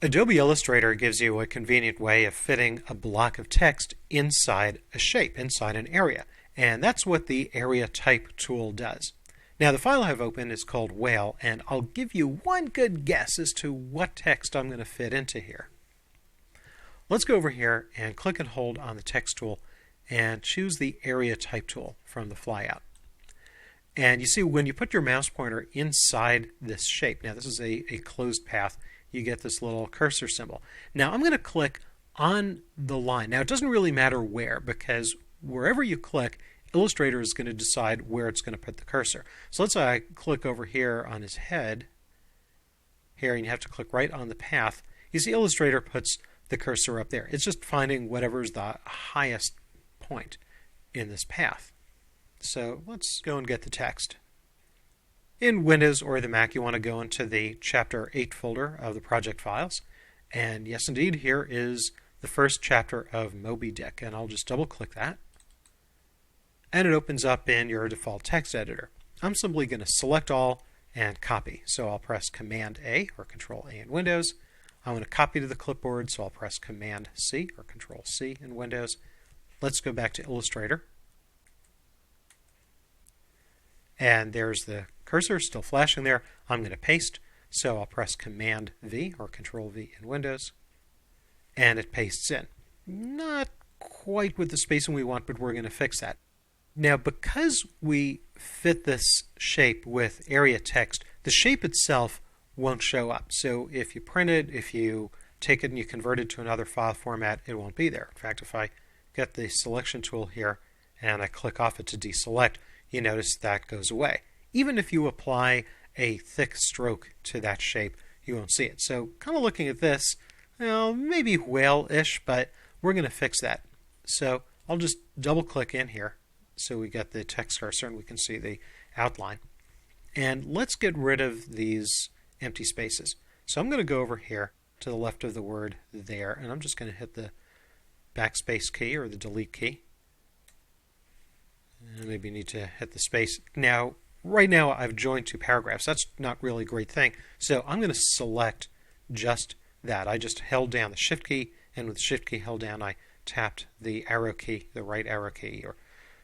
Adobe Illustrator gives you a convenient way of fitting a block of text inside a shape, inside an area. And that's what the Area Type tool does. Now, the file I have open is called Whale, and I'll give you one good guess as to what text I'm going to fit into here. Let's go over here and click and hold on the text tool and choose the Area Type tool from the flyout. And you see when you put your mouse pointer inside this shape, now this is a closed path, you get this little cursor symbol. Now I'm going to click on the line. Now it doesn't really matter where, because wherever you click, Illustrator is going to decide where it's going to put the cursor. So let's say I click over here on his head, here, and you have to click right on the path. You see Illustrator puts the cursor up there. It's just finding whatever is the highest point in this path. So let's go and get the text. In Windows or the Mac, you want to go into the Chapter 8 folder of the project files. And yes, indeed, here is the first chapter of Moby Dick. And I'll just double click that. And it opens up in your default text editor. I'm simply going to select all and copy. So I'll press Command A or Control A in Windows. I want to copy to the clipboard, so I'll press Command C or Control C in Windows. Let's go back to Illustrator. And there's the cursor still flashing there. I'm going to paste, so I'll press Command V or Control V in Windows, and it pastes in. Not quite with the spacing we want, but we're going to fix that. Now, because we fit this shape with area text, the shape itself won't show up. So if you print it, if you take it and you convert it to another file format, it won't be there. In fact, if I get the selection tool here and I click off it to deselect, you notice that goes away. Even if you apply a thick stroke to that shape, you won't see it. So kind of looking at this, well, maybe whale-ish, but we're going to fix that. So I'll just double click in here so we get the text cursor and we can see the outline. And let's get rid of these empty spaces. So I'm going to go over here to the left of the word there, and I'm just going to hit the backspace key or the delete key. And maybe you need to hit the space. Now, right now I've joined two paragraphs. That's not really a great thing. So I'm going to select just that. I just held down the Shift key, and with the Shift key held down, I tapped the arrow key, the right arrow key, or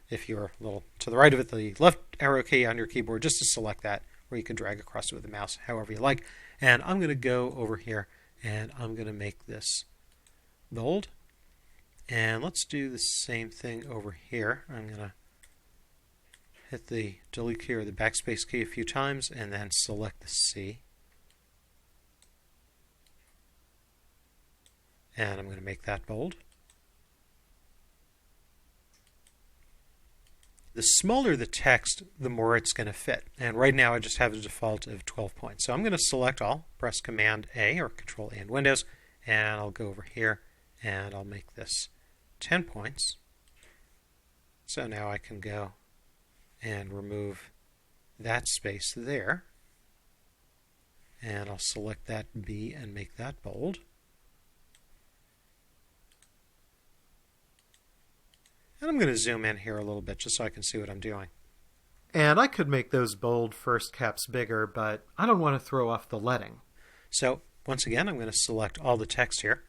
if you're a little to the right of it, the left arrow key on your keyboard, just to select that, or you can drag across it with the mouse, however you like. And I'm going to go over here, and I'm going to make this bold. And let's do the same thing over here. I'm going to hit the delete key or the backspace key a few times, and then select the C. And I'm going to make that bold. The smaller the text, the more it's going to fit. And right now I just have a default of 12 points. So I'm going to select all, press Command A or Control A in Windows, and I'll go over here and I'll make this 10 points. So now I can go and remove that space there. And I'll select that B and make that bold. And I'm going to zoom in here a little bit just so I can see what I'm doing. And I could make those bold first caps bigger, but I don't want to throw off the leading. So once again, I'm going to select all the text here.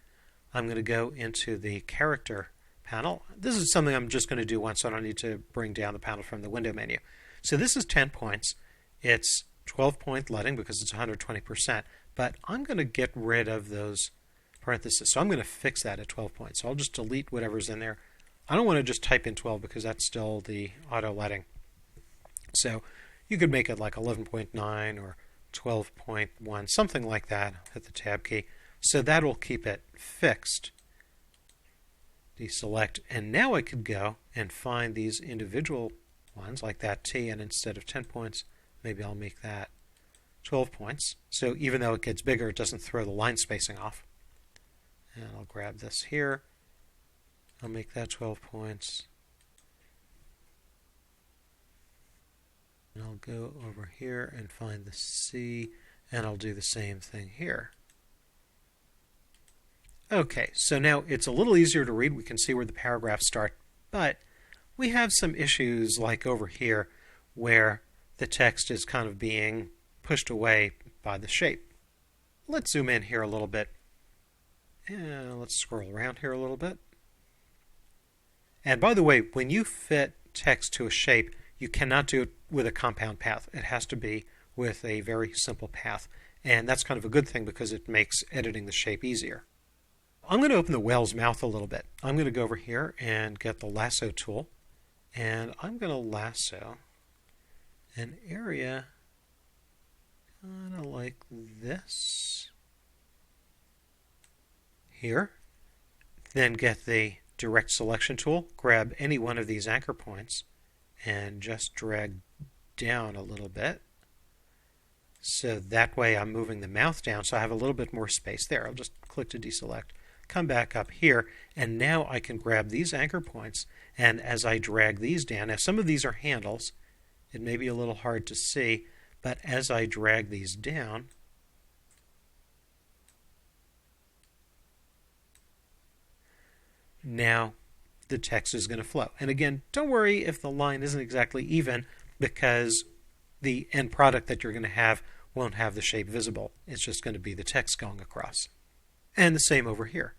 I'm going to go into the character panel. This is something I'm just going to do once, so I don't need to bring down the panel from the window menu. So this is 10 points. It's 12-point leading because it's 120%, but I'm going to get rid of those parentheses. So I'm going to fix that at 12 points. So I'll just delete whatever's in there. I don't want to just type in 12 because that's still the auto leading. So you could make it like 11.9 or 12.1, something like that. Hit the tab key. So that will keep it fixed. Deselect. And now I could go and find these individual ones like that T, and instead of 10 points, maybe I'll make that 12 points. So even though it gets bigger, it doesn't throw the line spacing off. And I'll grab this here. I'll make that 12 points. And I'll go over here and find the C, and I'll do the same thing here. Okay, so now it's a little easier to read. We can see where the paragraphs start, but we have some issues like over here where the text is kind of being pushed away by the shape. Let's zoom in here a little bit And let's scroll around here a little bit. And by the way, when you fit text to a shape, you cannot do it with a compound path. It has to be with a very simple path. And that's kind of a good thing because it makes editing the shape easier. I'm going to open the whale's mouth a little bit. I'm going to go over here and get the lasso tool. And I'm going to lasso an area kind of like this here. Then get the direct selection tool, grab any one of these anchor points, and just drag down a little bit. So that way I'm moving the mouth down so I have a little bit more space there. I'll just click to deselect, come back up here, and now I can grab these anchor points, and as I drag these down, now some of these are handles, it may be a little hard to see, but as I drag these down, now the text is going to flow. And again, don't worry if the line isn't exactly even, because the end product that you're going to have won't have the shape visible. It's just going to be the text going across. And the same over here.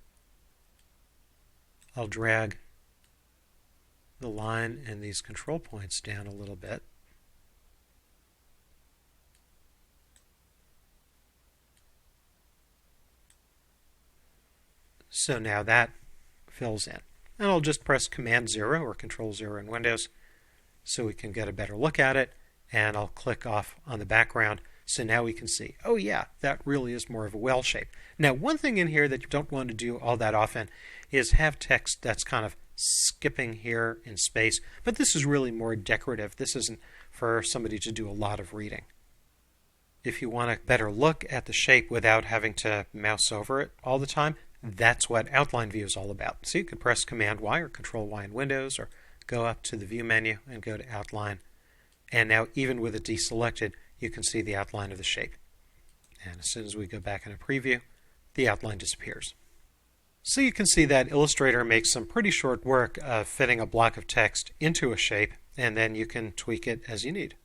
I'll drag the line and these control points down a little bit. So now that fills in. And I'll just press Command 0 or Control 0 in Windows so we can get a better look at it. And I'll click off on the background so now we can see, oh yeah, that really is more of a whale shape. Now one thing in here that you don't want to do all that often is have text that's kind of skipping here in space, but this is really more decorative. This isn't for somebody to do a lot of reading. If you want a better look at the shape without having to mouse over it all the time, that's what Outline View is all about. So you can press Command Y or Control Y in Windows, or go up to the View menu and go to Outline. And now even with it deselected, you can see the outline of the shape. And as soon as we go back in a preview, the outline disappears. So you can see that Illustrator makes some pretty short work of fitting a block of text into a shape, and then you can tweak it as you need.